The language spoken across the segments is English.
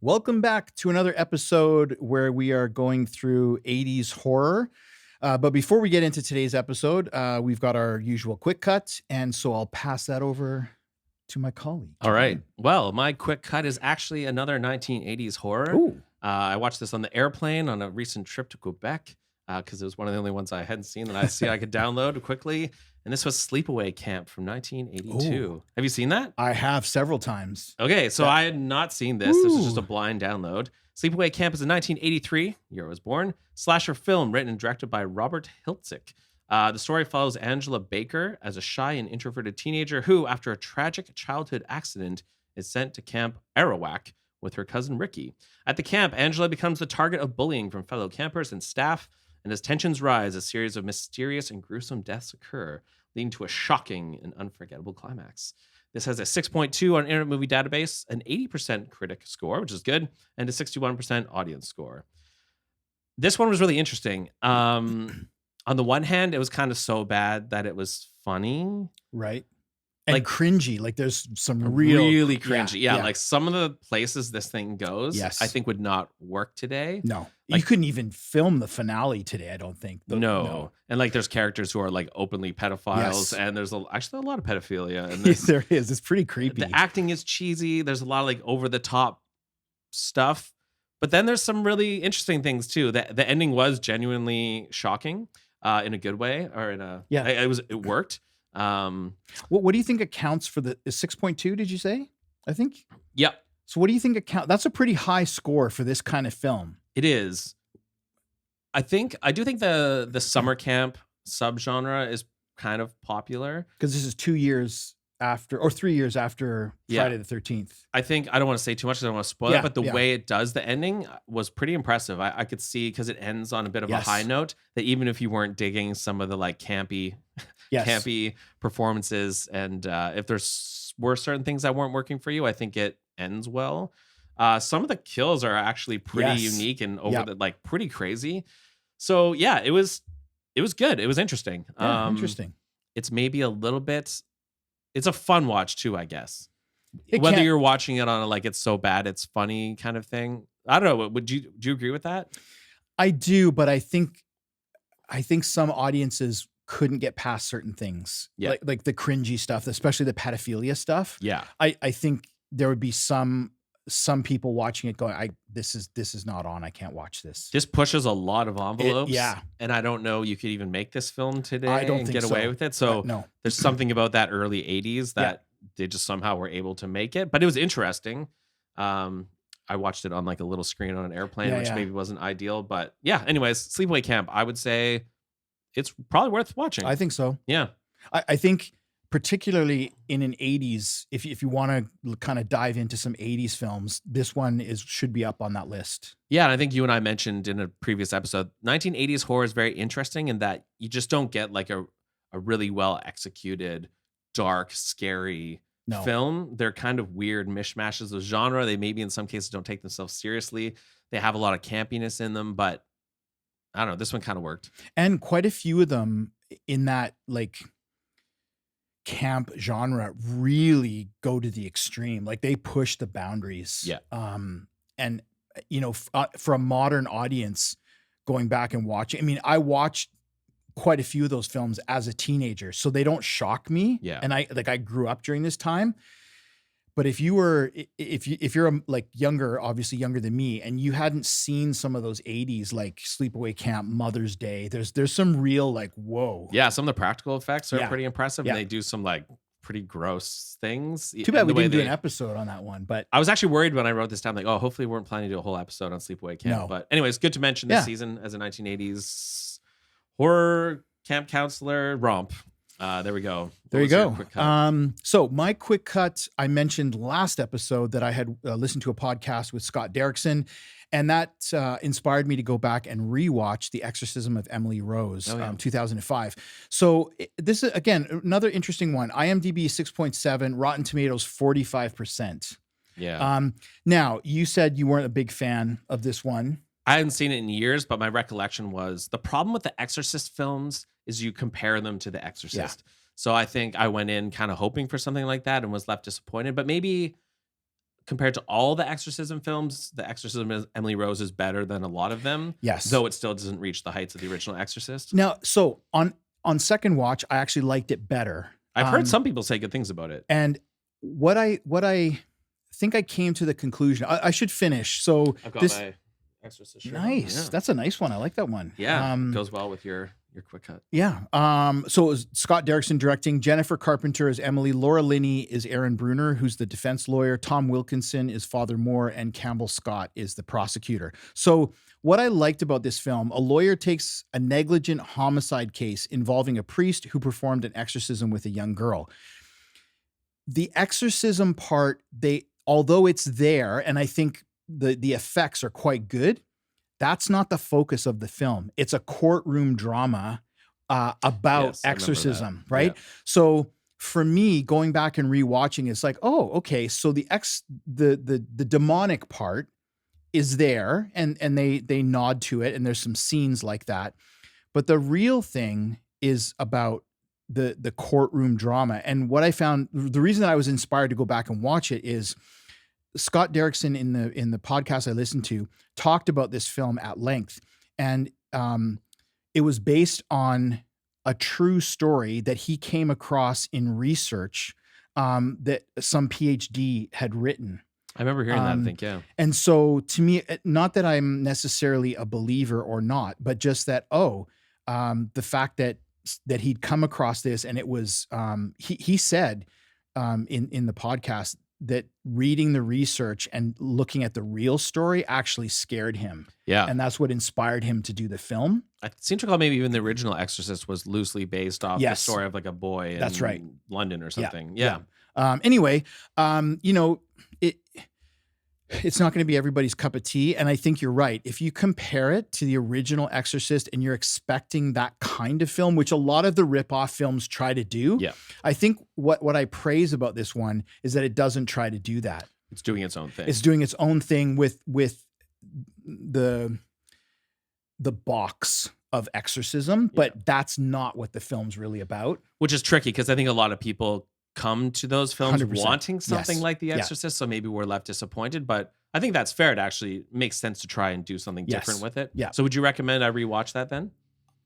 Welcome back to another episode where we are going through 80s horror. But before we get into today's episode, we've got our usual quick cut. And so I'll pass that over to my colleague. All right. Well, my quick cut is actually another 1980s horror. Ooh. I watched this on the airplane on a recent trip to Quebec because it was one of the only ones I hadn't seen that I could download quickly. And this was Sleepaway Camp from 1982. Ooh. Have you seen that? I have several times. Okay, so I had not seen this. This was just a blind download. Sleepaway Camp is a 1983, year I was born, slasher film written and directed by Robert Hiltzik. The story follows Angela Baker as a shy and introverted teenager who, after a tragic childhood accident, is sent to Camp Arawak with her cousin Ricky. At the camp, Angela becomes the target of bullying from fellow campers and staff, and as tensions rise, a series of mysterious and gruesome deaths occur, leading to a shocking and unforgettable climax. This has a 6.2 on Internet Movie Database, an 80% critic score, which is good, and a 61% audience score. This one was really interesting. On the one hand, it was kind of so bad that it was funny. Right. And like cringy. Like there's some really cringy. Yeah. Like some of the places this thing goes, I think would not work today. No. Like, you couldn't even film the finale today, I don't think. No. And like there's characters who are like openly pedophiles, and there's actually a lot of pedophilia in this. Yes, there is. It's pretty creepy. The acting is cheesy. There's a lot of like over the top stuff. But then there's some really interesting things too. The ending was genuinely shocking in a good way, or in a it worked. What do you think accounts for the 6.2? Did you say? I think. Yep. So what do you think that's a pretty high score for this kind of film. It is. I do think the summer camp subgenre is kind of popular because this is 2 years after or 3 years after Friday the 13th. I don't want to say too much because I don't want to spoil it, but the way it does the ending was pretty impressive. I could see, because it ends on a bit of a high note, that even if you weren't digging some of the like campy performances, and if were certain things that weren't working for you, I think it ends well. Some of the kills are actually pretty unique and like pretty crazy. So yeah, it was good. It was interesting. Interesting. It's maybe a little bit. It's a fun watch too, I guess. Whether you're watching it on a like it's so bad it's funny kind of thing. I don't know. Do you agree with that? I do, but I think some audiences couldn't get past certain things. Yeah. Like the cringy stuff, especially the pedophilia stuff. Yeah. I think there would be some people watching it going, this is not on. I can't watch this. This pushes a lot of envelopes. And I don't know you could even make this film today and get away with it. So no. There's something about that early 80s that they just somehow were able to make it. But it was interesting. I watched it on like a little screen on an airplane, which maybe wasn't ideal. But yeah, anyways, Sleepaway Camp, I would say it's probably worth watching. I think so. Yeah. I think particularly in an 80s, if you want to kind of dive into some 80s films, this one should be up on that list. Yeah, and I think you and I mentioned in a previous episode, 1980s horror is very interesting in that you just don't get like a really well executed, dark, scary film. They're kind of weird mishmashes of genre. They maybe in some cases don't take themselves seriously. They have a lot of campiness in them, but I don't know, this one kind of worked. And quite a few of them in that like camp genre really go to the extreme. Like they push the boundaries. Yeah. And you know, for a modern audience going back and watching, I mean, I watched quite a few of those films as a teenager, so they don't shock me. Yeah. And I grew up during this time. But if you're like younger, obviously younger than me, and you hadn't seen some of those 80s like Sleepaway Camp, Mother's Day, there's some real like, whoa. Yeah, some of the practical effects are pretty impressive, and they do some like pretty gross things. Too bad we didn't do an episode on that one, but I was actually worried when I wrote this down, like, oh, hopefully we weren't planning to do a whole episode on Sleepaway Camp. No. But anyways, good to mention this season as a 1980s horror camp counselor romp. There we go. There you go. So my quick cut, I mentioned last episode that I had listened to a podcast with Scott Derrickson, and that inspired me to go back and rewatch The Exorcism of Emily Rose, 2005. So this is, again, another interesting one. IMDb 6.7, Rotten Tomatoes 45%. Yeah. Now, you said you weren't a big fan of this one. I hadn't seen it in years, but my recollection was the problem with the Exorcist films is you compare them to The Exorcist. So I think I went in kind of hoping for something like that and was left disappointed. But maybe compared to all the Exorcism films, the Exorcism of Emily Rose is better than a lot of them. Yes. Though it still doesn't reach the heights of the original Exorcist. Now, so on second watch, I actually liked it better. I've heard some people say good things about it. And what I think I came to the conclusion, I should finish. So I've got my Exorcist shirt. Nice. Yeah. That's a nice one. I like that one. Yeah. Goes well with your quick cut. Yeah. So it was Scott Derrickson directing, Jennifer Carpenter is Emily, Laura Linney is Aaron Bruner, who's the defense lawyer, Tom Wilkinson is Father Moore, and Campbell Scott is the prosecutor. So what I liked about this film, a lawyer takes a negligent homicide case involving a priest who performed an exorcism with a young girl. The exorcism part, although it's there, and I think the effects are quite good, that's not the focus of the film. It's a courtroom drama about exorcism, right? Yeah. So for me, going back and rewatching, it's like, oh, okay. So the demonic part is there, and they nod to it, and there's some scenes like that. But the real thing is about the courtroom drama. And what I found, the reason that I was inspired to go back and watch it is Scott Derrickson in the podcast I listened to talked about this film at length, and it was based on a true story that he came across in research that some PhD had written. I remember hearing that, I think, yeah. And so to me, not that I'm necessarily a believer or not, but just that, the fact that he'd come across this, and it was, he said in the podcast that reading the research and looking at the real story actually scared him. Yeah. And that's what inspired him to do the film. I seem to recall maybe even the original Exorcist was loosely based off the story of like a boy in that's right. London or something. Yeah. Anyway, it's not going to be everybody's cup of tea. And I think you're right. If you compare it to the original Exorcist and you're expecting that kind of film, which a lot of the ripoff films try to do, I think what I praise about this one is that it doesn't try to do that. It's doing its own thing. It's doing its own thing with the box of exorcism, but that's not what the film's really about. Which is tricky because I think a lot of people come to those films 100%. wanting something like The Exorcist, so maybe we're left disappointed, but I think that's fair. It actually makes sense to try and do something different with it. Yeah. So would you recommend I rewatch that then?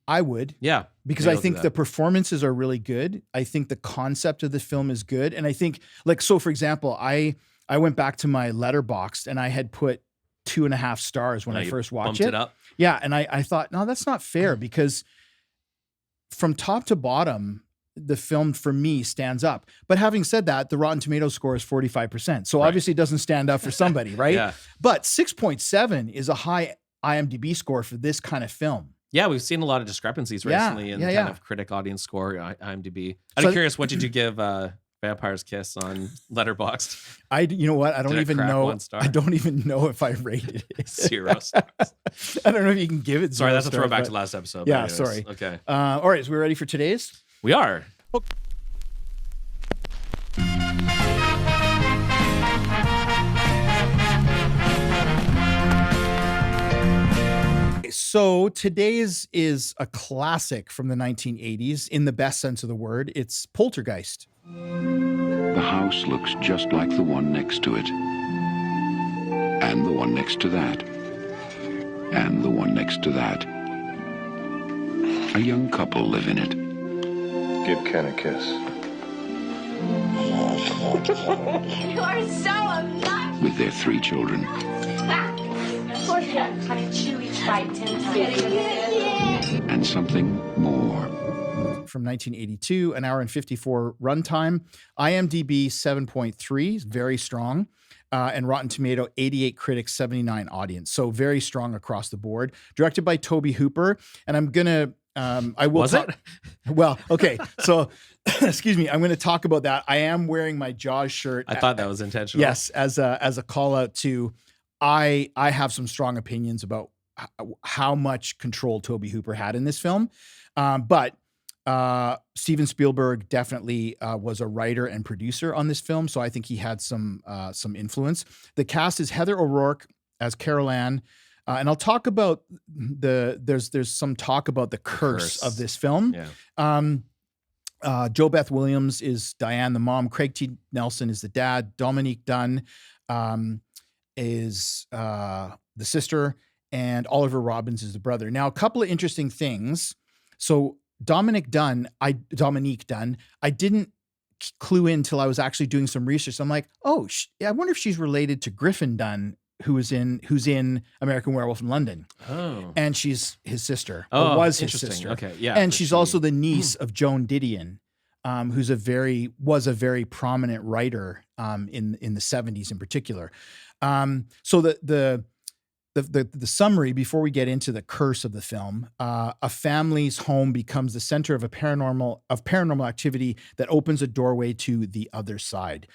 I would. Yeah. Because I think the performances are really good. I think the concept of the film is good. And I think, so for example, I went back to my Letterboxd and I had put 2.5 stars when I first watched it. Up. Yeah. And I thought, no, that's not fair, because from top to bottom, the film for me stands up. But having said that, the Rotten Tomatoes score is 45%. So obviously it doesn't stand up for somebody, right? Yeah. But 6.7 is a high IMDb score for this kind of film. Yeah, we've seen a lot of discrepancies recently in kind of critic audience score, IMDb. I'm curious, what did you give Vampire's Kiss on Letterboxd? You know what? I don't even know. I don't even know if I rated it. 0 stars. I don't know if you can give it 0 Sorry, that's stars, a throwback to last episode. Yeah, sorry. Okay. All right, so we're ready for today's? We are. So today's is a classic from the 1980s in the best sense of the word. It's Poltergeist. The house looks just like the one next to it. And the one next to that. And the one next to that. A young couple live in it. Give Ken a kiss. You are so obnoxious. With their 3 children. And something more. From 1982, an hour and 54 runtime. IMDb 7.3, very strong. And Rotten Tomato 88 critics, 79 audience. So very strong across the board. Directed by Tobe Hooper. And I'm going to I will Was it? Well, okay. So, excuse me. I'm going to talk about that. I am wearing my Jaws shirt. I thought that was intentional. Yes, as a call out to, I have some strong opinions about how much control Tobe Hooper had in this film. But Steven Spielberg definitely was a writer and producer on this film, so I think he had some influence. The cast is Heather O'Rourke as Carol Ann. And I'll talk about there's some talk about the curse of this film. Yeah. Jo Beth Williams is Diane, the mom. Craig T. Nelson is the dad. Dominique Dunn is the sister, and Oliver Robbins is the brother. Now, a couple of interesting things. So Dominique Dunn, I didn't clue in until I was actually doing some research. I'm like, oh, I wonder if she's related to Griffin Dunn, who's in American Werewolf in London. Oh. And she's his sister. Oh, or was his interesting. sister. Okay, yeah. And she's also the niece of Joan Didion, who's was a very prominent writer in the 70s in particular. So the summary before we get into the curse of the film, a family's home becomes the center of paranormal activity that opens a doorway to the other side.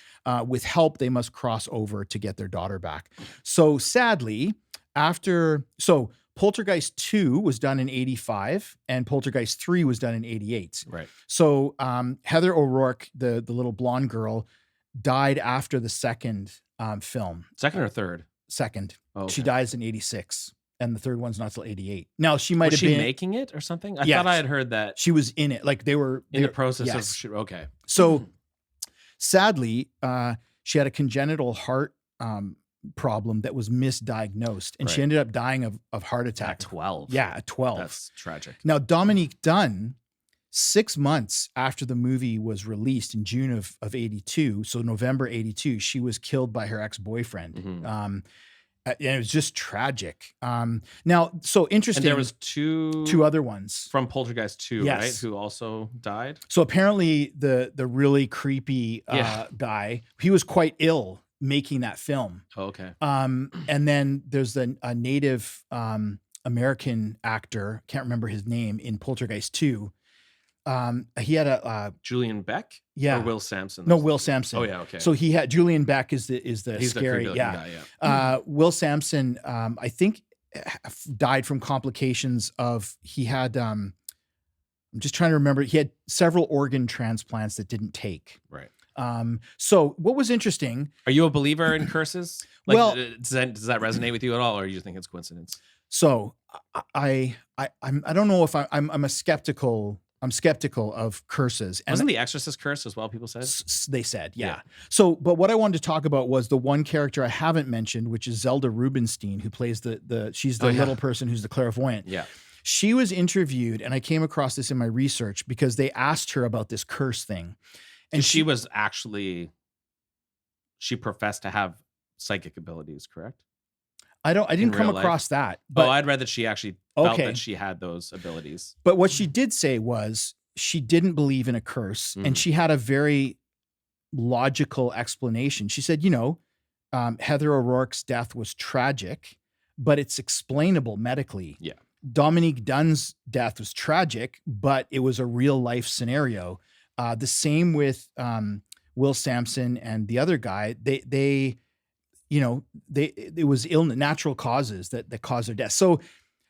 With help, they must cross over to get their daughter back. So sadly, Poltergeist 2 was done in 85 and Poltergeist 3 was done in 88. Right. So Heather O'Rourke, the little blonde girl, died after the second film. Second or third? Second. Oh, okay. She dies in 86 and the third one's not till 88. Now she might Was have she been making it or something? I Yes. thought I had heard that she was in it. Like they were in the process yes. of okay. So sadly, she had a congenital heart problem that was misdiagnosed and she Right. ended up dying of heart attack. At 12. Yeah, at 12. That's tragic. Now, Dominique Dunn, 6 months after the movie was released in June of 82, so November 82, she was killed by her ex-boyfriend. Mhm. And it was just tragic. Now, so interesting. And there was two other ones from Poltergeist 2, Yes. right? Who also died. So apparently the really creepy Yeah. guy, he was quite ill making that film. Oh, okay. And then there's a Native American actor, can't remember his name, in Poltergeist 2. He had a Julian Beck? yeah. Or Will Sampson? No, Will Sampson. Oh, yeah, okay. So he had Julian Beck is the He's the scary creepy yeah. looking guy, yeah. Will Sampson, I think died from complications of he had I'm just trying to remember, he had several organ transplants that didn't take. Right. So what was interesting, Are you a believer in curses? Like, Well- does that resonate with you at all, or do you think it's coincidence? so I don't know if I'm skeptical of curses. And Wasn't the Exorcist curse as well? People said. they said, yeah. Yeah. So, but what I wanted to talk about was the one character I haven't mentioned, which is Zelda Rubinstein, who plays she's the Oh, yeah. little person who's the clairvoyant. Yeah. She was interviewed, and I came across this in my research because they asked her about this curse thing. And she was actually, she professed to have psychic abilities, correct? I didn't come real life? across that. But But I'd read that she actually felt Okay. that she had those abilities. But what she did say was she didn't believe in a curse, Mhm. and she had a very logical explanation. She said, Heather O'Rourke's death was tragic, but it's explainable medically. Yeah. Dominique Dunn's death was tragic, but it was a real life scenario. The same with Will Sampson and the other guy. It was natural causes that caused their death. So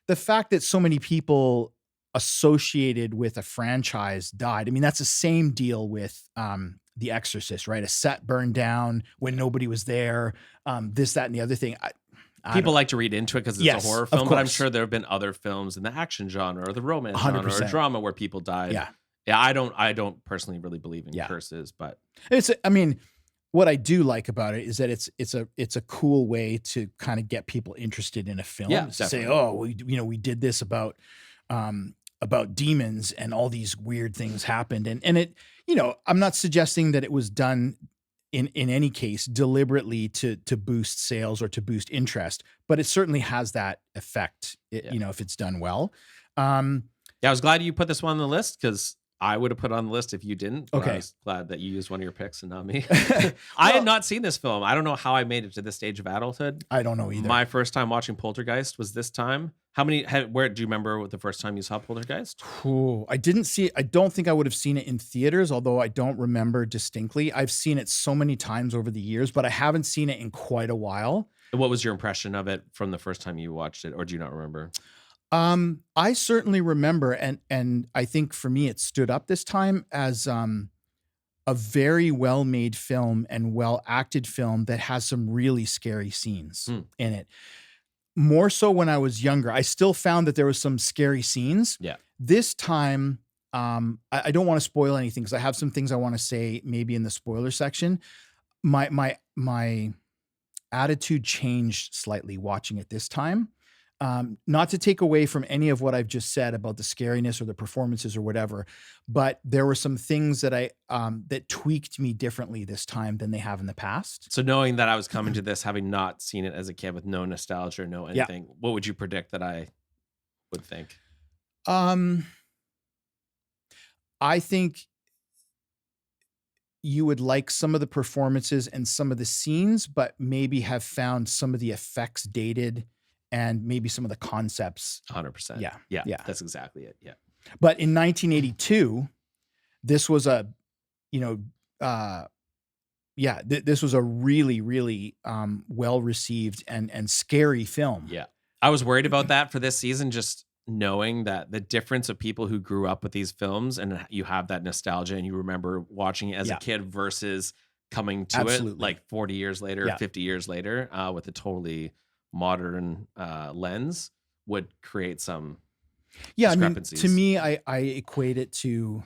the fact that so many people associated with a franchise died, I mean, that's the same deal with The Exorcist, right? A set burned down when nobody was there. This, that, and the other thing. I People don't- like to read into it because it's Yes, a horror of film, but I'm course. sure there have been other films in the action genre or the romance genre or 100%. drama where people died. Yeah. Yeah, I don't personally really believe in Yeah. curses, but what I do like about it is that it's a cool way to kind of get people interested in a film. Yeah, To say, definitely. we did this about demons and all these weird things happened. And it, I'm not suggesting that it was done in any case deliberately to boost sales or to boost interest, but it certainly has that effect, if it's done well. yeah, I was glad you put this one on the list because I would have put it on the list if you didn't. But Okay. I was glad that you used one of your picks and not me. I had not seen this film. I don't know how I made it to this stage of adulthood. I don't know either. My first time watching Poltergeist was this time. Where do you remember what the first time you saw Poltergeist? Ooh, I didn't see it. I don't think I would have seen it in theaters, although I don't remember distinctly. I've seen it so many times over the years, but I haven't seen it in quite a while. What was your impression of it from the first time you watched it, or do you not remember? I certainly remember, and I think for me it stood up this time as a very well-made film and well-acted film that has some really scary scenes in it. More so when I was younger. I still found that there was some scary scenes. Yeah. This time I don't want to spoil anything because I have some things I want to say maybe in the spoiler section. My attitude changed slightly watching it this time. Not to take away from any of what I've just said about the scariness or the performances or whatever, but there were some things that that tweaked me differently this time than they have in the past. So knowing that I was coming to this, having not seen it as a kid with no nostalgia or no anything, what would you predict that I would think? I think you would like some of the performances and some of the scenes, but maybe have found some of the effects dated and maybe some of the concepts. 100%. Yeah. Yeah. That's exactly it. Yeah. But in 1982, this was a, this was a really, really well-received and scary film. Yeah. I was worried about that for this season, just knowing that the difference of people who grew up with these films and you have that nostalgia and you remember watching it as a kid versus coming to it like 40 years later, 50 years later, with a totally modern lens would create some discrepancies. I mean, to me, I equate it to,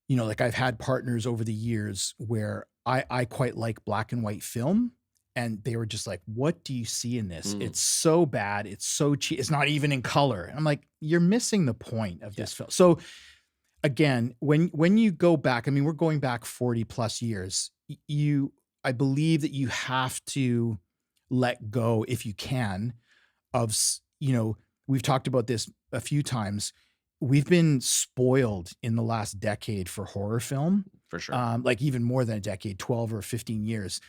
like I've had partners over the years where I quite like black and white film. And they were just like, what do you see in this? It's so bad. It's so cheap. It's not even in color. And I'm like, you're missing the point of this film. So again, when you go back, I mean, we're going back 40 plus years. I believe that you have to let go, if you can, of, we've talked about this a few times. We've been spoiled in the last decade for horror film. For sure. Like even more than a decade, 12 or 15 years.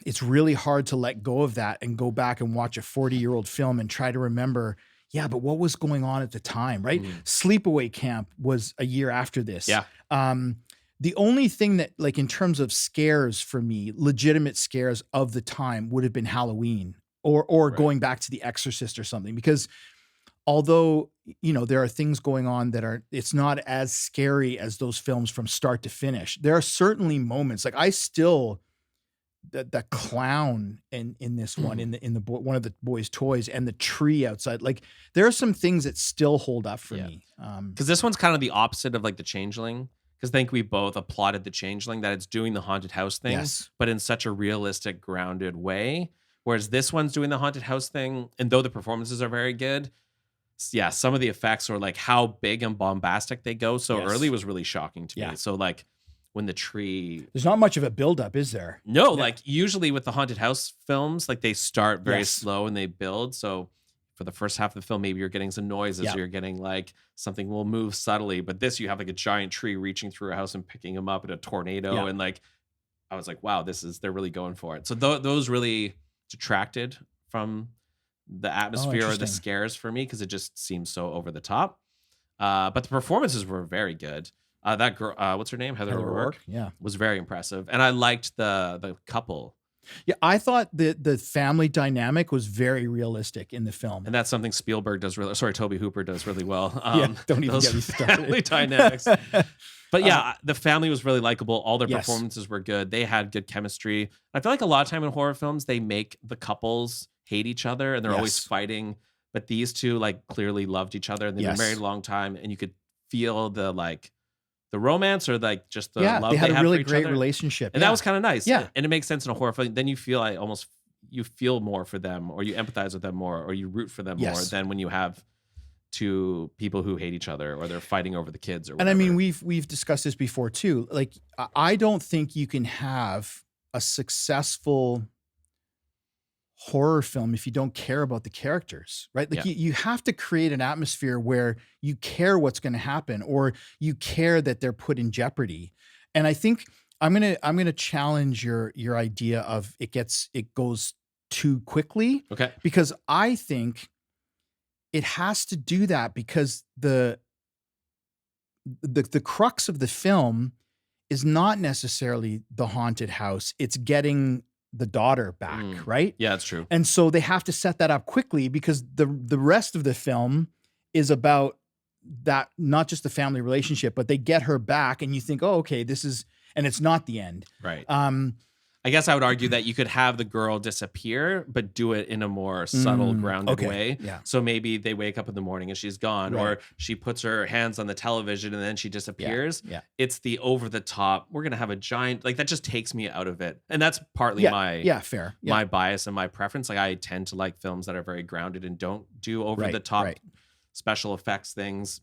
It's really hard to let go of that and go back and watch a 40-year-old film and try to remember, but what was going on at the time, right? Sleepaway Camp was a year after this. Yeah. The only thing that, like, in terms of scares for me, legitimate scares of the time would have been Halloween or going back to The Exorcist or something, because although, there are things going on that it's not as scary as those films from start to finish. There are certainly moments, like I still, the clown in this one, in the one of the boys' toys and the tree outside, like there are some things that still hold up for me. Because this one's kind of the opposite of like The Changeling. Because I think we both applauded The Changeling, that it's doing the haunted house thing, but in such a realistic, grounded way. Whereas this one's doing the haunted house thing, and though the performances are very good, some of the effects or like how big and bombastic they go so early was really shocking to me. So like when the tree, there's not much of a buildup, is there? No, like usually with the haunted house films, like they start very slow and they build. So for the first half of the film, maybe you're getting some noises or you're getting like something will move subtly. But this, you have like a giant tree reaching through a house and picking them up in a tornado. And like, I was like, wow, they're really going for it. So those really detracted from the atmosphere or the scares for me, because it just seems so over the top. But the performances were very good. That girl, what's her name? Heather O'Rourke. Was very impressive. And I liked the couple. Yeah, I thought the family dynamic was very realistic in the film. And that's something Spielberg does Tobe Hooper does really well. Don't even get me started. Family dynamics. But the family was really likable. All their performances were good. They had good chemistry. I feel like a lot of time in horror films, they make the couples hate each other and they're always fighting. But these two like clearly loved each other and they've been married a long time. And you could feel the romance or like just the love they had a really for each great other. relationship. And that was kind of nice. Yeah. And it makes sense in a horror film. Then you feel you feel more for them, or you empathize with them more, or you root for them more than when you have two people who hate each other or they're fighting over the kids or whatever. And I mean, we've discussed this before too. Like, I don't think you can have a successful horror film if you don't care about the characters, right? Like you have to create an atmosphere where you care what's going to happen, or you care that they're put in jeopardy. And I think I'm gonna challenge your idea of it goes too quickly. Okay. Because I think it has to do that because the crux of the film is not necessarily the haunted house. It's getting the daughter back, right? Yeah, that's true. And so they have to set that up quickly because the rest of the film is about that, not just the family relationship, but they get her back and you think, oh, okay, this is, and it's not the end. Right. I guess I would argue that you could have the girl disappear, but do it in a more subtle, grounded okay. way. Yeah. So maybe they wake up in the morning and she's gone, Right. or she puts her hands on the television and then she disappears. Yeah. It's the over the top. We're gonna have a giant that just takes me out of it, and that's partly Fair. Yeah. my bias and my preference. Like I tend to like films that are very grounded and don't do over the top special effects things.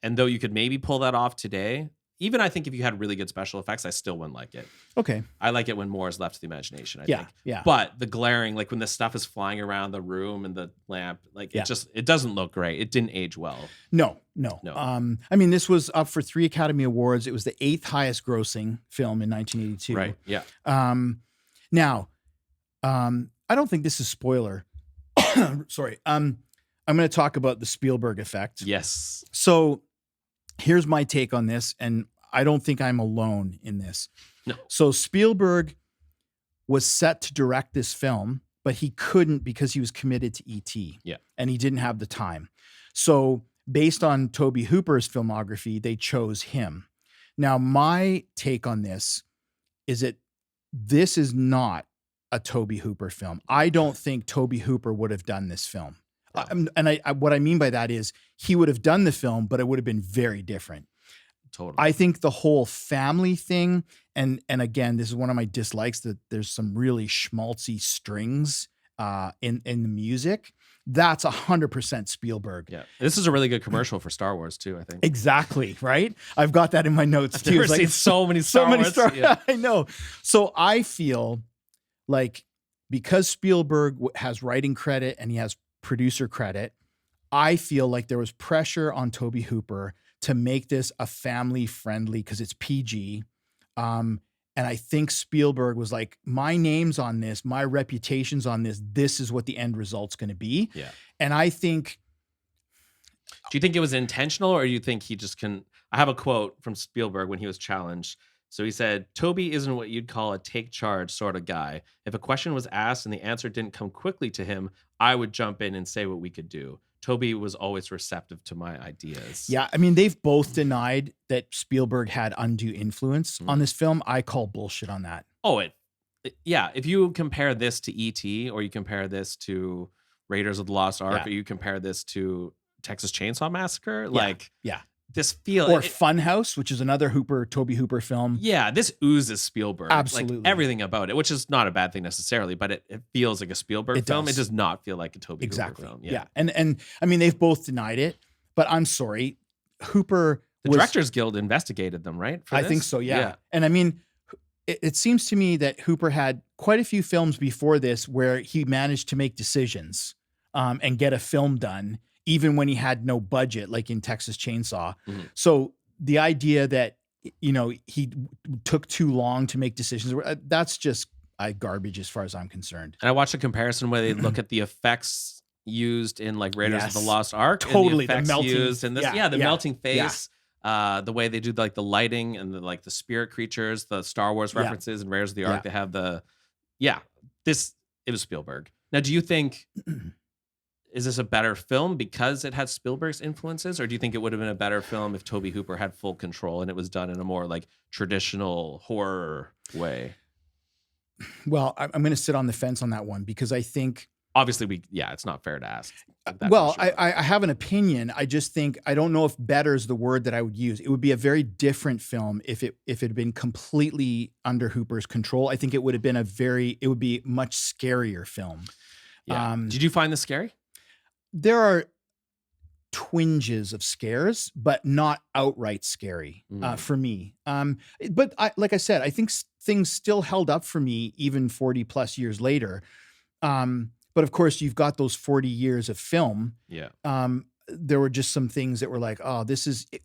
And though you could maybe pull that off today, even I think if you had really good special effects, I still wouldn't like it. Okay. I like it when more is left to the imagination, I think. Yeah. But the glaring, like when the stuff is flying around the room and the lamp, like it doesn't look great. It didn't age well. No. I mean, this was up for 3 Academy Awards. It was the 8th highest grossing film in 1982. Right. Yeah. Now, I don't think this is spoiler. Sorry. I'm going to talk about the Spielberg effect. Yes. So here's my take on this, and I don't think I'm alone in this. No. So Spielberg was set to direct this film, but he couldn't because he was committed to E.T. Yeah. And he didn't have the time. So based on Tobe Hooper's filmography, they chose him. Now, my take on this is that this is not a Tobe Hooper film. I don't think Tobe Hooper would have done this film. And what I mean by that is he would have done the film, but it would have been very different. Totally. I think the whole family thing, and again, this is one of my dislikes, that there's some really schmaltzy strings in the music. That's 100% Spielberg. Yeah. This is a really good commercial for Star Wars too, I think. Exactly, right? I've got that in my notes too. I've never seen so many Star Wars. Yeah. I know. So I feel like because Spielberg has writing credit and he has producer credit, I feel like there was pressure on Tobe Hooper to make this a family friendly because it's PG. And I think Spielberg was like, my name's on this, my reputation's on this. This is what the end result's going to be. Yeah. And I think. Do you think it was intentional, or do you think he just can? I have a quote from Spielberg when he was challenged. So he said, Tobe isn't what you'd call a take charge sort of guy. If a question was asked and the answer didn't come quickly to him, I would jump in and say what we could do. Tobe was always receptive to my ideas. Yeah, I mean, they've both denied that Spielberg had undue influence on this film. I call bullshit on that. Oh, yeah. If you compare this to E.T., or you compare this to Raiders of the Lost Ark, or you compare this to Texas Chainsaw Massacre, this feel or Funhouse, which is another Tobe Hooper film. Yeah, this oozes Spielberg. Absolutely. Like everything about it, which is not a bad thing necessarily, but it feels like a Spielberg film. It does not feel like a Tobe Hooper film. Yeah. And I mean, they've both denied it, but I'm sorry. The Directors Guild investigated them, right? I think so, yeah. And I mean, it seems to me that Hooper had quite a few films before this where he managed to make decisions and get a film done, even when he had no budget, like in Texas Chainsaw. Mm-hmm. So the idea that, he took too long to make decisions, that's just garbage as far as I'm concerned. And I watched a comparison where they look at the effects used in like Raiders of the Lost Ark. Totally. And the effects used in this. The melting Yeah. face. The way they do like the lighting and the spirit creatures, the Star Wars references and Raiders of the Ark. They have it was Spielberg. Now, do you think, is this a better film because it has Spielberg's influences, or do you think it would have been a better film if Tobe Hooper had full control and it was done in a more like traditional horror way? Well, I'm going to sit on the fence on that one because I think, obviously it's not fair to ask. I have an opinion. I just think, I don't know if better is the word that I would use. It would be a very different film if it had been completely under Hooper's control. I think it would have been it would be much scarier film. Yeah. Did you find this scary? There are twinges of scares, but not outright scary for me. But like I said, I think things still held up for me even 40 plus years later. But of course, you've got those 40 years of film. Yeah. There were just some things that were like, oh,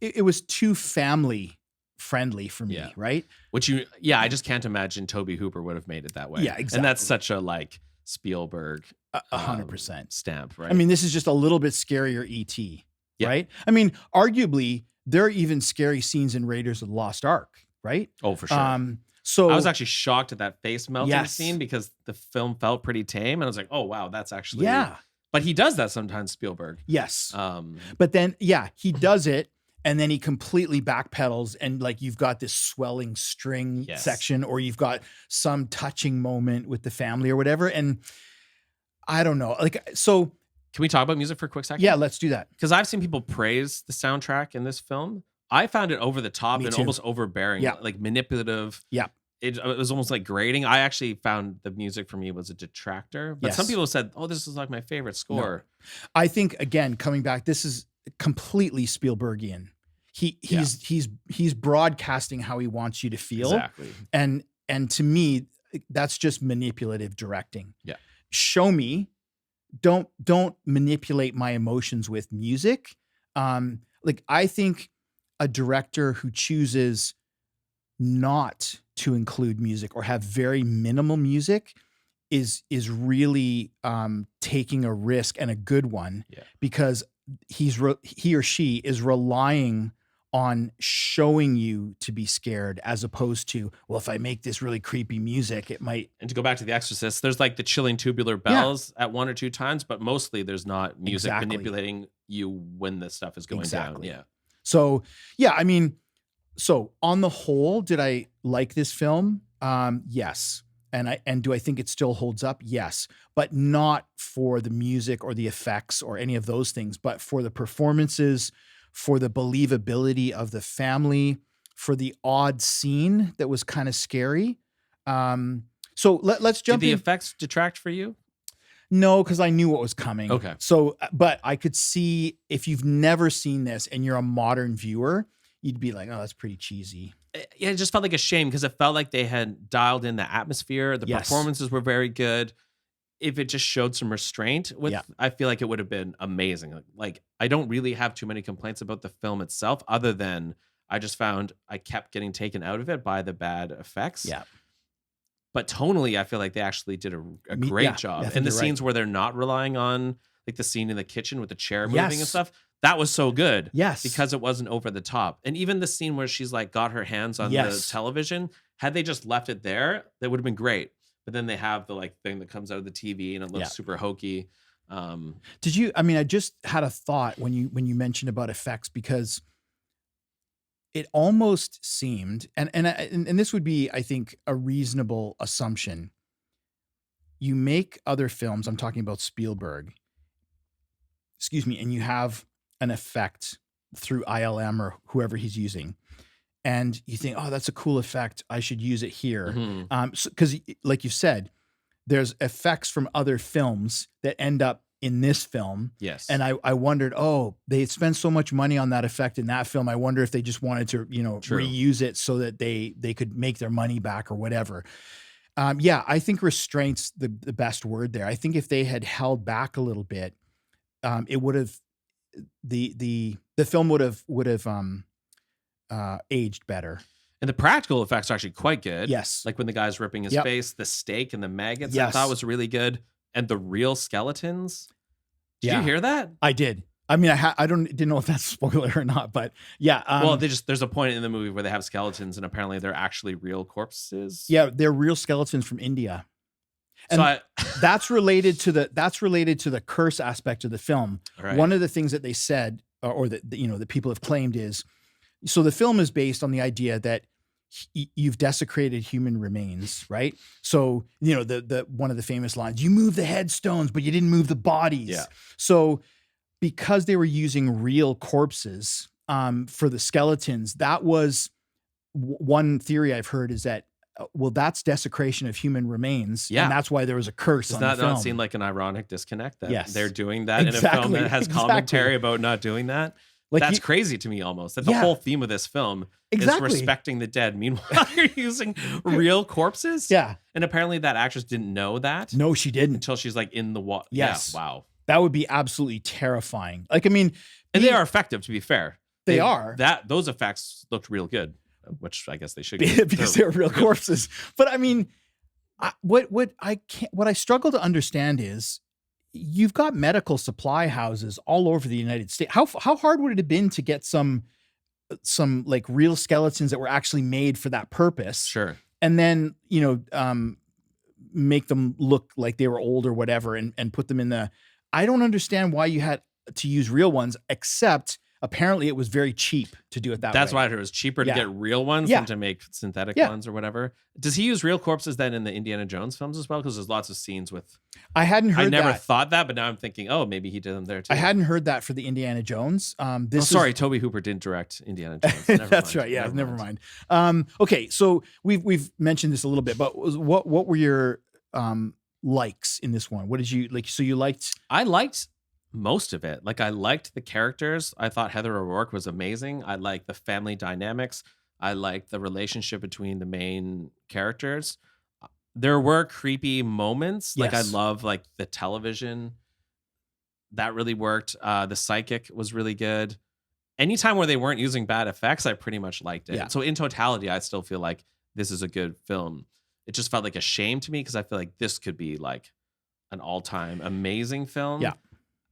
it was too family friendly for me, right? I just can't imagine Tobe Hooper would have made it that way. Yeah, exactly. And that's such a like Spielberg 100% stamp, right? I mean, this is just a little bit scarier E.T., right? I mean, arguably, there are even scary scenes in Raiders of the Lost Ark, right? Oh, for sure. So I was actually shocked at that face melting scene because the film felt pretty tame, and I was like, "Oh wow, that's actually But he does that sometimes, Spielberg. Yes. But then he does it, and then he completely backpedals, and like you've got this swelling string Yes. section, or you've got some touching moment with the family or whatever. And I don't know, like, so Can we talk about music for a quick second? yeah, let's do that. Because I've seen people praise the soundtrack in this film. I found it over the top Me and too. almost overbearing, Yeah. like manipulative. Yeah. It was almost like grating. I actually found the music for me was a detractor. But some Yes. people said, "Oh, this is like my favorite score." I think, again, coming back, this is completely Spielbergian. He's broadcasting how he wants you to feel. Exactly. And to me, that's just manipulative directing. Yeah. Show me, don't manipulate my emotions with music. Like, I think a director who chooses not to include music or have very minimal music is really taking a risk, and a good one. Yeah. Because he or she is relying on showing you to be scared, as opposed to, well, if I make this really creepy music, it might. And to go back to The Exorcist, there's like the chilling tubular bells at one or two times, but mostly there's not music Exactly. manipulating you when the stuff is going Exactly. down. Yeah. So yeah, I mean, so on the whole, did I like this film? Yes. And do I think it still holds up? Yes, but not for the music or the effects or any of those things, but for the performances, for the believability of the family, for the odd scene that was kind of scary. So let's jump Did the in. effects detract for you? No, because I knew what was coming. Okay. So, but I could see, if you've never seen this and you're a modern viewer, you'd be like, oh, that's pretty cheesy. Yeah, it just felt like a shame because it felt like they had dialed in the atmosphere. The Yes. performances were very good. If it just showed some restraint with, Yeah. I feel like it would have been amazing. Like, I don't really have too many complaints about the film itself, other than I just found I kept getting taken out of it by the bad effects. Yeah. But tonally, I feel like they actually did a great yeah, job. I think And the you're right. scenes where they're not relying on, like the scene in the kitchen with the chair moving and Yes. stuff, that was so good. Yes. Because it wasn't over the top. And even the scene where she's like got her hands on the Yes. television, had they just left it there, that would have been great. But then they have the like thing that comes out of the TV and it looks Yeah. super hokey. Did you, I mean, I just had a thought when you mentioned about effects, because it almost seemed, and this would be, I think, a reasonable assumption. You make other films, I'm talking about Spielberg, excuse me, and you have an effect through ILM or whoever he's using, and you think, oh, that's a cool effect, I should use it here. Mhm. Because like you said, there's effects from other films that end up in this film. Yes. And I wondered, oh, they spent so much money on that effect in that film. I wonder if they just wanted to, True. reuse it so that they could make their money back or whatever. Yeah, I think restraint's the best word there. I think if they had held back a little bit, it would have, the film would have aged better. And the practical effects are actually quite good. Yes. Like when the guy's ripping his Yep. face, the steak and the maggots, I Yes. thought was really good. And the real skeletons. Did Yeah. you hear that? I did. I mean, I didn't know if that's a spoiler or not, but yeah. Well, there's a point in the movie where they have skeletons and apparently they're actually real corpses. yeah, they're real skeletons from India. So And that's related to the curse aspect of the film. Right. One of the things that they said, or that that people have claimed, is, so the film is based on the idea that you've desecrated human remains, right? So the one of the famous lines, you move the headstones, but you didn't move the bodies. Yeah. So because they were using real corpses for the skeletons, that was one theory I've heard, is that, well, that's desecration of human remains. Yeah. And that's why there was a curse Does on that the film. not seem like an ironic disconnect that Yes. they're doing that in a film Exactly, that has exactly. commentary about not doing that? Like, That's crazy to me almost. That the Yeah. whole theme of this film Exactly. is respecting the dead. Meanwhile, you're using real corpses. Yeah. And apparently that actress didn't know that No, she didn't. until she's like in the water. Yes. Yeah, wow. That would be absolutely terrifying. Like, I mean, And they are effective, to be fair. They are. Those effects looked real good, which I guess they should get. because they're real corpses. But I mean, what I struggle to understand is, you've got medical supply houses all over the United States. How hard would it have been to get some like real skeletons that were actually made for that purpose? Sure. And then, make them look like they were old or whatever, and put them in the, I don't understand why you had to use real ones, except apparently it was very cheap to do it that That's way. why it was cheaper to Yeah. get real ones Yeah. than to make synthetic Yeah. ones or whatever. Does he use real corpses then in the Indiana Jones films as well? Because there's lots of scenes with. I hadn't heard I never that. thought that, but now I'm thinking, oh, maybe he did them there too. I hadn't heard that for the Indiana Jones. This is- sorry, Tobe Hooper didn't direct Indiana Jones. Never That's mind. right. Yeah, never mind. Okay, so we've mentioned this a little bit, but what were your likes in this one? What did you like? So you liked? I liked most of it. Like I liked the characters. I thought Heather O'Rourke was amazing. I liked the family dynamics. I liked the relationship between the main characters. There were creepy moments. Like Yes. I love like the television. That really worked. The psychic was really good. Anytime where they weren't using bad effects, I pretty much liked it. Yeah. So in totality, I still feel like this is a good film. It just felt like a shame to me because I feel like this could be like an all-time amazing film. Yeah.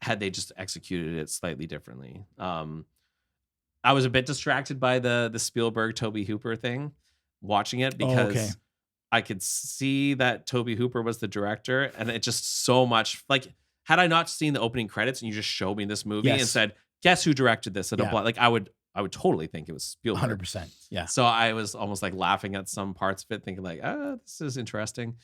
Had they just executed it slightly differently. I was a bit distracted by the Spielberg Tobe Hooper thing watching it because okay. I could see that Tobe Hooper was the director, and it just so much like had I not seen the opening credits and you just showed me this movie and Yes. said, "Guess who directed this?" Yeah. Like I would totally think it was Spielberg. 100%. Yeah. So I was almost like laughing at some parts of it, thinking like, this is interesting.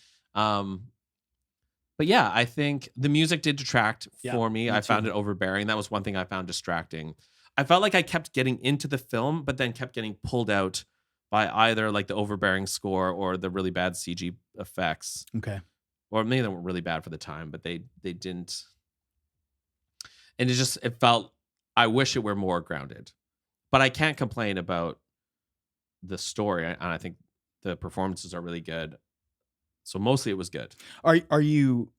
But yeah, I think the music did detract Yeah, for me. me I found too. it overbearing. That was one thing I found distracting. I felt like I kept getting into the film, but then kept getting pulled out by either like the overbearing score or the really bad CG effects. Okay. Or maybe they were really bad for the time, but they didn't. And it felt, I wish it were more grounded. But I can't complain about the story. And I think the performances are really good. So mostly it was good. Are you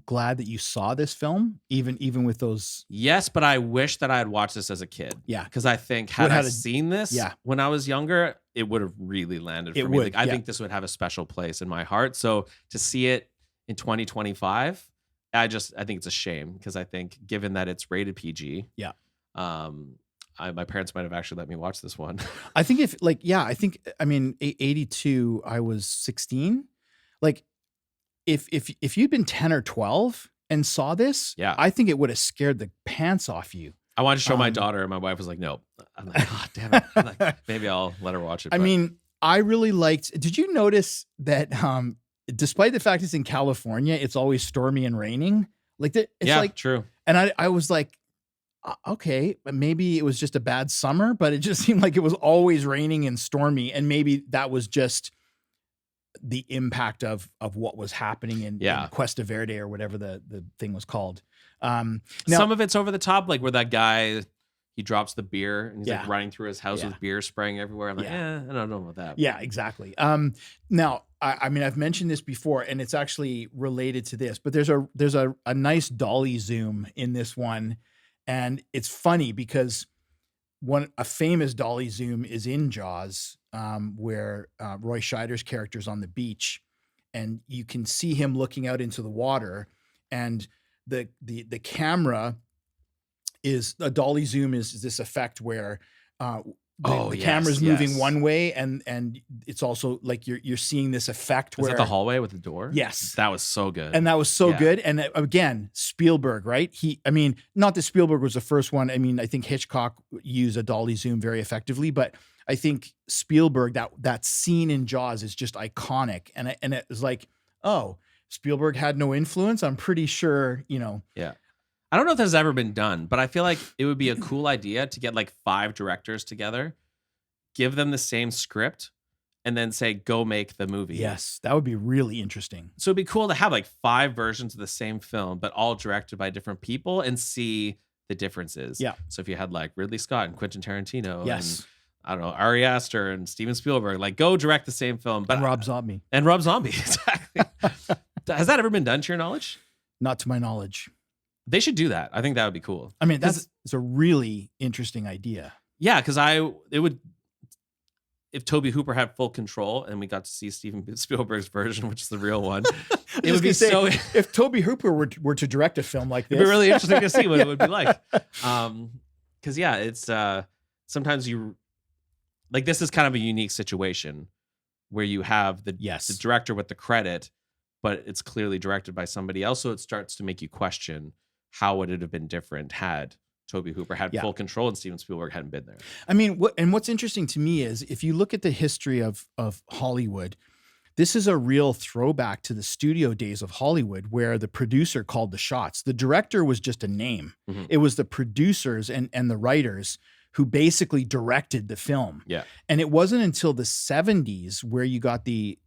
glad that you saw this film, even with those? Yes, but I wish that I had watched this as a kid. Yeah. Because I think had Would I have had a- seen this yeah. when I was younger, it would have really landed for It me. would, Like, I yeah. think this would have a special place in my heart. So to see it in 2025, I think it's a shame because I think given that it's rated PG, Yeah. My parents might have actually let me watch this one. I think I mean 82. I was 16. Like if you'd been 10 or 12 and saw this, Yeah. I think it would have scared the pants off you. I wanted to show my Um, daughter, and my wife was like, "No." I'm like, "Oh, damn it!" I'm like, maybe I'll let her watch it. I but- mean, I really liked. Did you notice that? Despite the fact it's in California, it's always stormy and raining. Like it's yeah, like, true. and I was like, okay, but maybe it was just a bad summer, but it just seemed like it was always raining and stormy, and maybe that was just the impact of what was happening in Cuesta Verde or whatever the thing was called. Now, Some of it's over the top, like where that guy he drops the beer and he's Yeah. like running through his house Yeah. with beer spraying everywhere. I'm like, Yeah. I don't know about that. yeah, exactly. Now, I mean, I've mentioned this before, and it's actually related to this, but there's a nice dolly zoom in this one, and it's funny because a famous dolly zoom is in Jaws, where Roy Scheider's character's on the beach, and you can see him looking out into the water, and the camera is a dolly zoom is this effect where the camera's moving one way, and it's also like you're seeing this effect Is where that the hallway with the door? Yes. That was so good. and that was so Yeah. good. And again, Spielberg, right? I mean, not that Spielberg was the first one. I mean, I think Hitchcock used a dolly zoom very effectively, but I think Spielberg, that scene in Jaws is just iconic. And it was like, oh, Spielberg had no influence. I'm pretty sure, Yeah. I don't know if this has ever been done, but I feel like it would be a cool idea to get like 5 directors together, give them the same script, and then say, go make the movie. yes, that would be really interesting. So it'd be cool to have like 5 versions of the same film, but all directed by different people and see the differences. Yeah. So if you had like Ridley Scott and Quentin Tarantino Yes. and I don't know, Ari Aster and Steven Spielberg, like go direct the same film. But And Rob Zombie, And Rob Zombie, exactly. Has that ever been done to your knowledge? not to my knowledge. They should do that. I think that would be cool. I mean, it's a really interesting idea. Yeah, because if Tobe Hooper had full control and we got to see Steven Spielberg's version, which is the real one, it would be so. If Tobe Hooper were to direct a film like this, It'd be really interesting to see what it would be like. Because yeah, it's sometimes you like this is kind of a unique situation where you have the director with the credit, but it's clearly directed by somebody else, so it starts to make you question how would it have been different had Tobe Hooper had Yeah. full control and Steven Spielberg hadn't been there. I mean, what's interesting to me is if you look at the history of Hollywood, this is a real throwback to the studio days of Hollywood where the producer called the shots. The director was just a name. Mhm. It was the producers and the writers who basically directed the film. Yeah. And it wasn't until the 70s where you got the,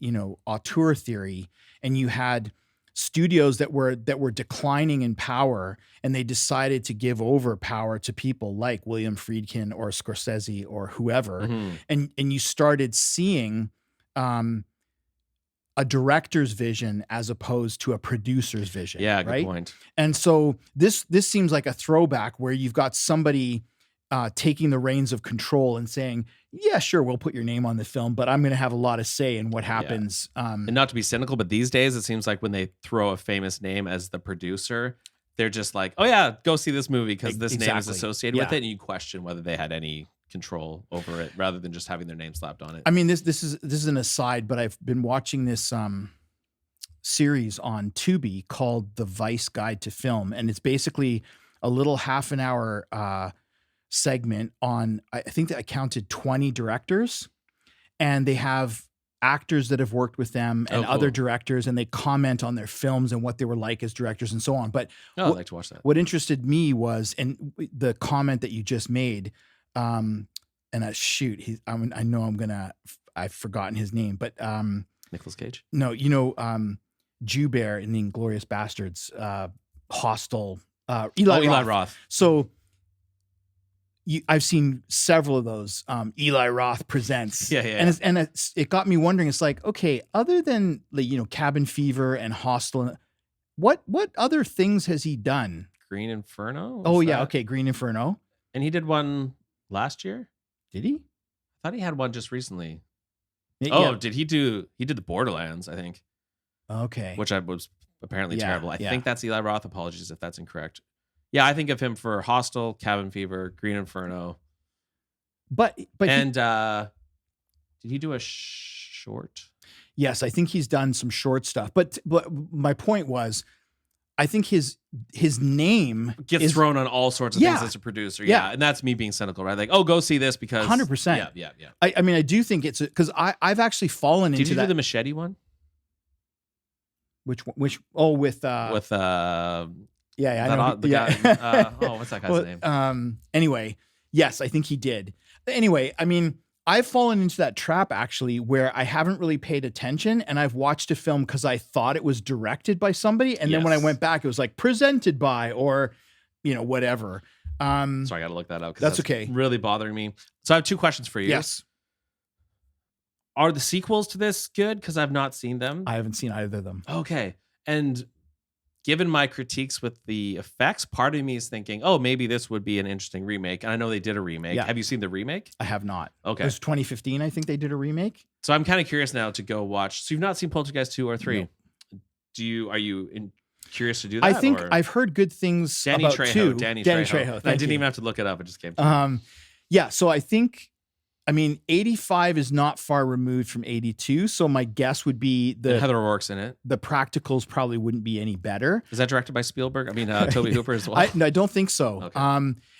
auteur theory and you had studios that were declining in power, and they decided to give over power to people like William Friedkin or Scorsese or whoever. Mhm. And you started seeing a director's vision as opposed to a producer's vision. Yeah, good right? point. And so this seems like a throwback where you've got somebody taking the reins of control and saying, yeah, sure, we'll put your name on the film, but I'm going to have a lot of say in what happens. And not to be cynical, but these days it seems like when they throw a famous name as the producer, they're just like, oh yeah, go see this movie because this name is Exactly. associated with Yeah. it, and you question whether they had any control over it rather than just having their name slapped on it. I mean, this is an aside, but I've been watching this series on Tubi called The Vice Guide to Film, and it's basically a little half an hour segment on, I think that I counted 20 directors, and they have actors that have worked with them and Oh, cool. other directors, and they comment on their films and what they were like as directors and so on. But Oh, I'd like to watch that. what interested me was, and the comment that you just made, and I know I've forgotten his name, but Nicolas Cage. no, Joubert in the Inglourious Bastards, Hostel, Eli Roth. So I've seen several of those. Eli Roth presents, Yeah. and it got me wondering. It's like, okay, other than Cabin Fever and Hostel, what other things has he done? Green Inferno. Oh Was yeah, that- okay, Green Inferno. And he did one last year. Did he? I thought he had one just recently. Yeah. Oh, did he do? He did the Borderlands, I think, Okay. which was apparently Yeah, terrible. I yeah. think that's Eli Roth. Apologies if that's incorrect. Yeah, I think of him for Hostel, Cabin Fever, Green Inferno, But and did he do a short? yes, I think he's done some short stuff. But my point was, I think his name Gets is thrown on all sorts of Yeah. things as a producer. Yeah. Yeah, and that's me being cynical, right? Like, oh, go see this because 100%. Yeah. I mean, I do think it's because I've actually fallen Did into you do that. the Machete one Which with with yeah, I that know. the Yeah. guy? What's that guy's Well, name? Anyway, yes, I think he did. Anyway, I mean, I've fallen into that trap actually where I haven't really paid attention, and I've watched a film because I thought it was directed by somebody, and then when I Yes. went back, it was like presented by or whatever. Sorry, I got to look that up. 'Cause That's okay. Really bothering me. So I have two questions for you. Yes, Are the sequels to this good? Because I've not seen them. I haven't seen either of them. Okay. And given my critiques with the effects, part of me is thinking, oh, maybe this would be an interesting remake. And I know they did a remake. Yeah. Have you seen the remake? I have not. Okay. It was 2015. I think they did a remake. So I'm kind of curious now to go watch. So you've not seen Poltergeist 2 or 3. No. Are you curious to do that? I think or- I've heard good things Danny about Trejo. two. Danny Trejo. Trejo. I thank didn't you. even have to look it up. It just came to me. Yeah. So I think, 85 is not far removed from 82. So my guess would be And Heather O'Rourke's in it. the practicals probably wouldn't be any better. Is that directed by Spielberg? I mean, Tobe Hooper as well. I don't think so. Okay.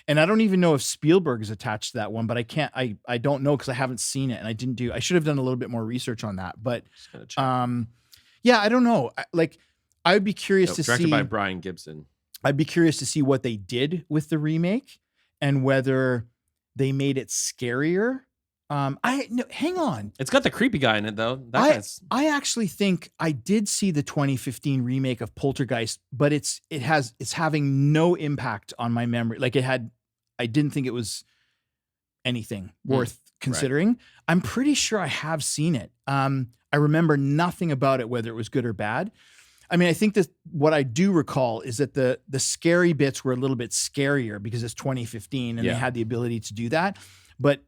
And I don't even know if Spielberg is attached to that one, but I don't know because I haven't seen it, and I should have done a little bit more research on that. But Just gonna check. yeah, I don't know. I would be curious No, to directed see. by Brian Gibson. I'd be curious to see what they did with the remake and whether they made it scarier. Hang on. It's got the creepy guy in it though. That guy's I actually think I did see the 2015 remake of Poltergeist, but it's having no impact on my memory. I didn't think it was anything worth considering. I'm pretty sure I have seen it. I remember nothing about it, whether it was good or bad. I mean, I think that what I do recall is that the scary bits were a little bit scarier because it's 2015 and they Yeah. had the ability to do that. But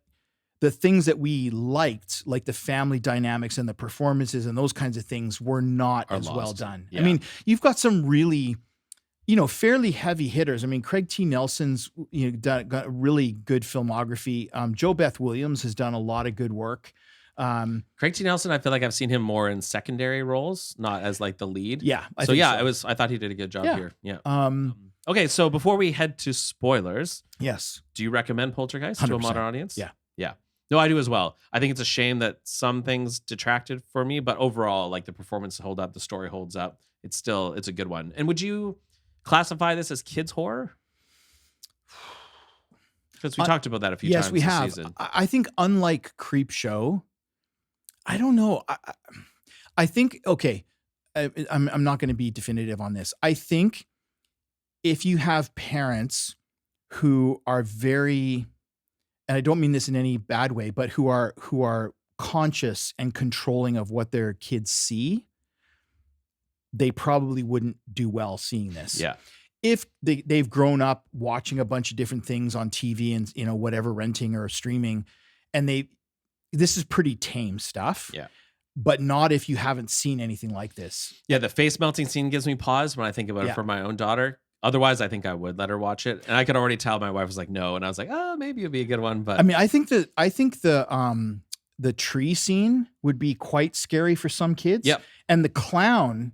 the things that we liked, like the family dynamics and the performances and those kinds of things, were not Are as well lost. done. I Yeah. mean, you've got some really, fairly heavy hitters. I mean, Craig T. Nelson's got a really good filmography. Joe Beth Williams has done a lot of good work. Craig T. Nelson. I feel like I've seen him more in secondary roles, not as like the lead. Yeah. I thought he did a good job Yeah. here. Yeah. Okay, so before we head to spoilers, Yes. do you recommend Poltergeist to a 100%. modern audience? Yeah. Yeah. No, I do as well. I think it's a shame that some things detracted for me, but overall, like the performance hold up, the story holds up. It's a good one. And would you classify this as kids horror? Because we talked about that a few times Yes, we this have. season. I think unlike Creepshow, I don't know. I think, okay, I'm not going to be definitive on this. I think if you have parents who are very, and I don't mean this in any bad way, but who are conscious and controlling of what their kids see, they probably wouldn't do well seeing this. Yeah. If they've grown up watching a bunch of different things on TV and, whatever, renting or streaming, and this is pretty tame stuff. Yeah. But not if you haven't seen anything like this. Yeah, the face melting scene gives me pause when I think about it for my own daughter. Otherwise, I think I would let her watch it. And I could already tell my wife was like, no. And I was like, oh, maybe it'd be a good one. But I mean, I think the tree scene would be quite scary for some kids. Yep. And the clown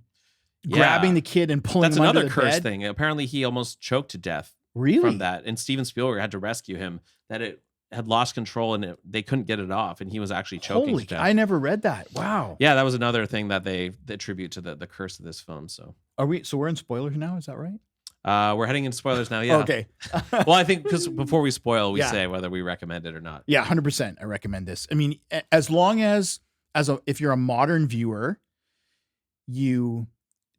grabbing the kid and pulling that's him another under the curse bed. thing. Apparently, he almost choked to death Really? from that. And Steven Spielberg had to rescue him. That it had lost control and they couldn't get it off. And he was actually choking to death. I never read that. Wow. Yeah, that was another thing that they attribute to the curse of this film. So We're in spoilers now? Is that right? we're heading into spoilers now. Yeah. Okay. Well, I think because before we spoil, we Yeah. say whether we recommend it or not. Yeah, 100%. I recommend this. I mean, as long as if you're a modern viewer, you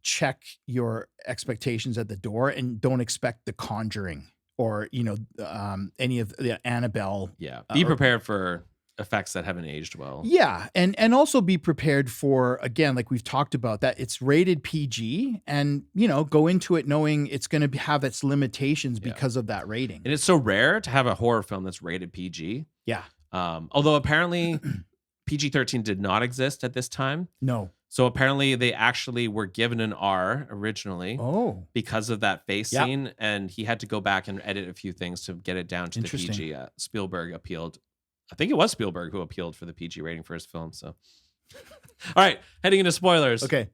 check your expectations at the door and don't expect The Conjuring or any of the Annabelle. Yeah. Be prepared for effects that haven't aged well. Yeah, and also be prepared for, again, like we've talked about, that it's rated PG, and go into it knowing it's going to have its limitations because of that rating. And it's so rare to have a horror film that's rated PG. Yeah. Although apparently PG-13 did not exist at this time. No. So apparently they actually were given an R originally because of that face scene, and he had to go back and edit a few things to get it down to the PG. Spielberg appealed. I think it was Spielberg who appealed for the PG rating for his film. So, all right, heading into spoilers. Okay.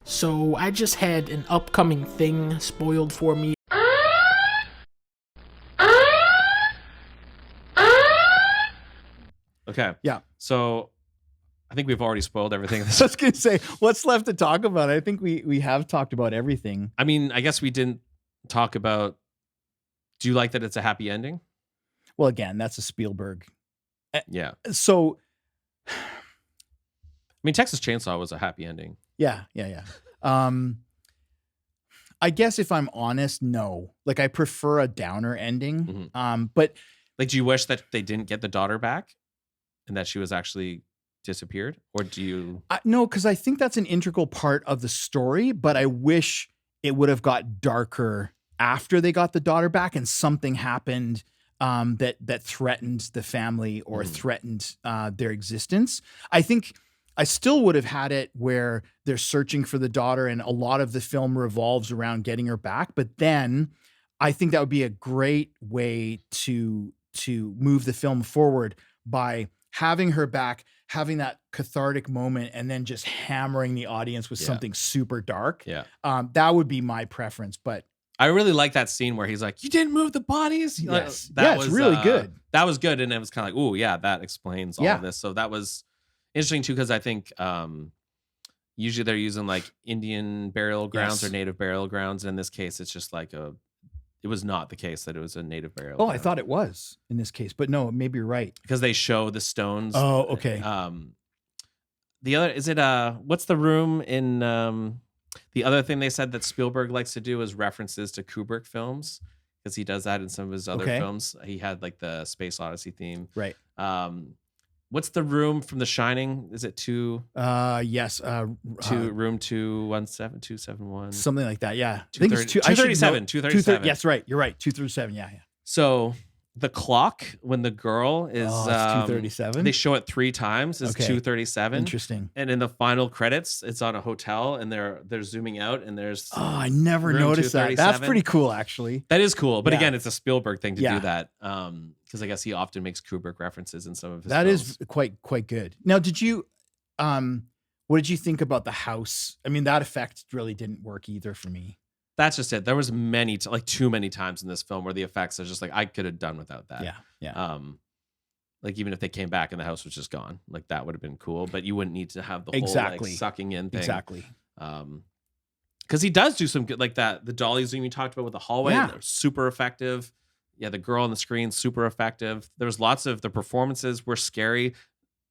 So I just had an upcoming thing spoiled for me. Okay. Yeah. So I think we've already spoiled everything. I was going to say, what's left to talk about? I think we have talked about everything. I mean, I guess we didn't talk about, do you like that it's a happy ending? Well, again, that's a Spielberg. Yeah. So, I mean, Texas Chainsaw was a happy ending. Yeah. I guess if I'm honest, no. Like, I prefer a downer ending. But like, do you wish that they didn't get the daughter back and that she was actually disappeared? Or do you? No, because I think that's an integral part of the story, but I wish it would have got darker after they got the daughter back and something happened that threatened the family or threatened their existence. I think I still would have had it where they're searching for the daughter and a lot of the film revolves around getting her back. But then I think that would be a great way to move the film forward by having her back, having that cathartic moment, and then just hammering the audience with something super dark. Yeah. That would be my preference. But I really like that scene where he's like, you didn't move the bodies? Yes. That it's was really good. That was good. And it was kind of like, oh, yeah, that explains all of this. So that was interesting, too, because I think usually they're using like Indian burial grounds or native burial grounds. And in this case, it's just like it was not the case that it was a native burial ground. I thought it was in this case. But no, maybe you're right. Because they show the stones. Oh, okay. The other, is it, what's the room in... the other thing they said that Spielberg likes to do is references to Kubrick films, because he does that in some of his other films. He had like the Space Odyssey theme. Right. What's the room from The Shining? Is it yes. room 217, Something like that. Yeah. I think it's 237. 237. Yes, right. You're right. 237. Yeah. So the clock when the girl is 237. They show it 3 times. Is 237. Interesting. And in the final credits, it's on a hotel, and they're zooming out, and there's I never noticed that. That's pretty cool, actually. That is cool, but again, it's a Spielberg thing to do that. Because I guess he often makes Kubrick references in some of his. That films. is quite good. Now, did you what did you think about the house? I mean, that effect really didn't work either for me. That's just it. There was too many times in this film where the effects are just like, I could have done without that. Yeah. Like even if they came back and the house was just gone, like that would have been cool, but you wouldn't need to have the whole Exactly. like sucking in thing. Exactly. Because he does do some good, like that. The dolly zoom you talked about with the hallway, Yeah. they're super effective. Yeah, the girl on the screen, super effective. There was lots of the performances were scary.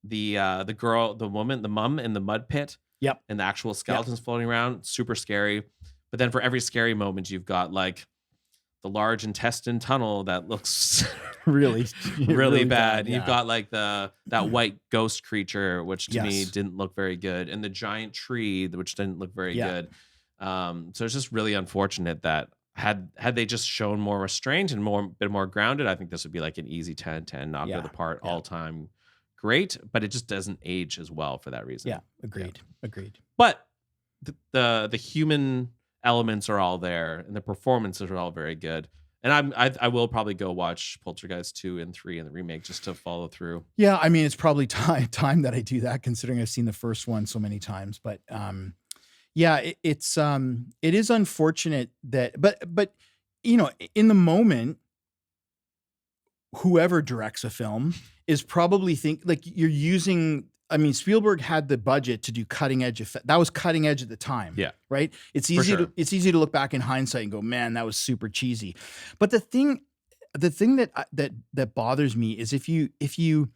The girl, the woman, the mom in the mud pit. Yep. And the actual skeletons floating around, super scary. But then for every scary moment, you've got like the large intestine tunnel that looks really bad. Yeah. You've got like that white ghost creature, which to me Yes. didn't look very good, and the giant tree, which didn't look very Yeah. good. So it's just really unfortunate that had they just shown more restraint and been more grounded, I think this would be like an easy 10-10 knock out of the park, all time great. But it just doesn't age as well for that reason. Yeah, agreed. But the human elements are all there, and the performances are all very good. And I will probably go watch Poltergeist 2 and 3 and the remake just to follow through. Yeah, I mean, it's probably time that I do that, considering I've seen the first one so many times. But yeah, it is unfortunate that, but you know, in the moment, whoever directs a film is probably you're using. I mean, Spielberg had the budget to do cutting edge effect. That was cutting edge at the time. Yeah. Right. It's easy sure. it's easy to look back in hindsight and go, man, that was super cheesy. But the thing that bothers me is if you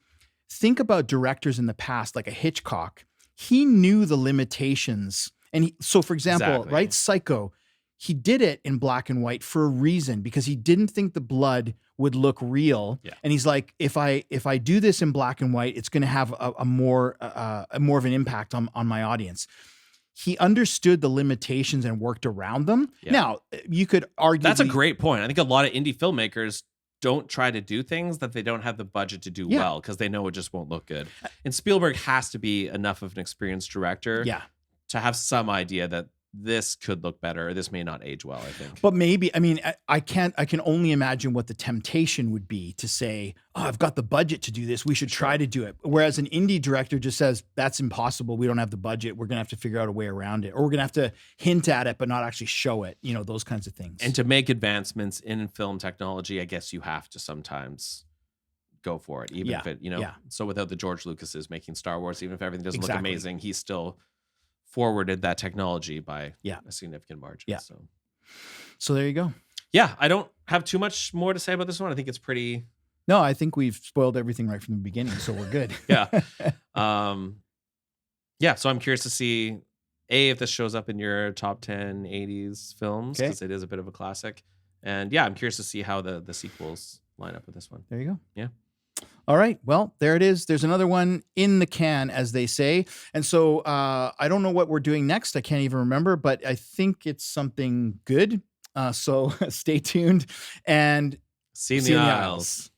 think about directors in the past, like a Hitchcock, he knew the limitations. And so for example, Exactly. right, Psycho, he did it in black and white for a reason, because he didn't think the blood would look real. Yeah. And he's like, if I do this in black and white, it's going to have a more of an impact on my audience. He understood the limitations and worked around them. Yeah. Now, you could argue That's a great point. I think a lot of indie filmmakers don't try to do things that they don't have the budget to do well, because they know it just won't look good. And Spielberg has to be enough of an experienced director to have some idea that this could look better, or this may not age well, I think. But maybe, I mean, I can only imagine what the temptation would be to say, oh, I've got the budget to do this, we should try to do it. Whereas an indie director just says, that's impossible, we don't have the budget, we're going to have to figure out a way around it. Or we're going to have to hint at it, but not actually show it, you know, those kinds of things. And to make advancements in film technology, I guess you have to sometimes go for it, even if it, you know, so without the George Lucas's making Star Wars, even if everything doesn't look amazing, he's still forwarded that technology by a significant margin. Yeah. So there you go. Yeah, I don't have too much more to say about this one. I think it's pretty. No, I think we've spoiled everything right from the beginning, so we're good. Yeah. So I'm curious to see if this shows up in your top 10 80s films, because it is a bit of a classic. And yeah, I'm curious to see how the sequels line up with this one. There you go. Yeah. All right. Well, there it is. There's another one in the can, as they say. And so I don't know what we're doing next. I can't even remember, but I think it's something good. So stay tuned and see you in the aisles.